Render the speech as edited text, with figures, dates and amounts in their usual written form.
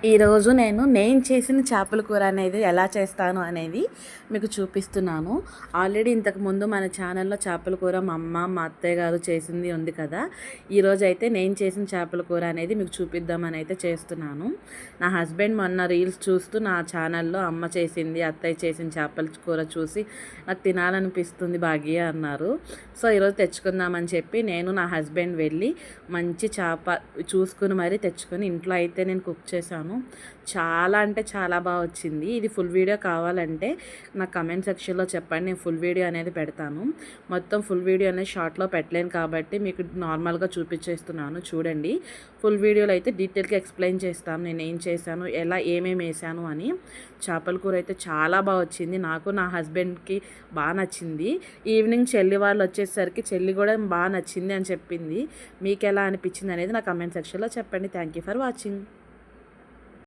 ఈరోజు నేను చేసిన చేపల కూర అనేది ఎలా చేస్తాను అనేది మీకు చూపిస్తున్నాను. ఆల్రెడీ ఇంతకుముందు మన ఛానల్లో చేపల కూర మా అమ్మ మా అత్తయ్య గారు చేసింది ఉంది కదా. ఈరోజు అయితే నేను చేసిన చేపల కూర అనేది మీకు చూపిద్దామని అయితే చేస్తున్నాను. నా హస్బెండ్ మొన్న రీల్స్ చూస్తూ నా ఛానల్లో అమ్మ చేసింది అత్తయ్య చేసిన చేపల కూర చూసి నాకు తినాలనిపిస్తుంది భాగ్య అన్నారు. సో ఈరోజు తెచ్చుకుందామని చెప్పి నేను నా హస్బెండ్ వెళ్ళి మంచి చేప చూసుకుని మరీ తెచ్చుకొని ఇంట్లో అయితే నేను కుక్ చేశాను. చాలా అంటే చాలా బాగా వచ్చింది. ఇది ఫుల్ వీడియో కావాలంటే నాకు కమెంట్ సెక్షన్లో చెప్పండి, నేను ఫుల్ వీడియో అనేది పెడతాను. మొత్తం ఫుల్ వీడియో అనేది షార్ట్లో పెట్టలేను కాబట్టి మీకు నార్మల్గా చూపించేస్తున్నాను. చూడండి, ఫుల్ వీడియోలో అయితే డీటెయిల్గా ఎక్స్ప్లెయిన్ చేస్తాను నేను ఏం చేశాను, ఎలా ఏమేమి వేసాను అని. చేపల కూర అయితే చాలా బాగా వచ్చింది. నాకు నా హస్బెండ్కి బాగా నచ్చింది. ఈవినింగ్ చెల్లి వాళ్ళు వచ్చేసరికి చెల్లి కూడా బాగా నచ్చింది అని చెప్పింది. మీకు ఎలా అనిపించింది అనేది నా కమెంట్ సెక్షన్లో చెప్పండి. Thank you for watching.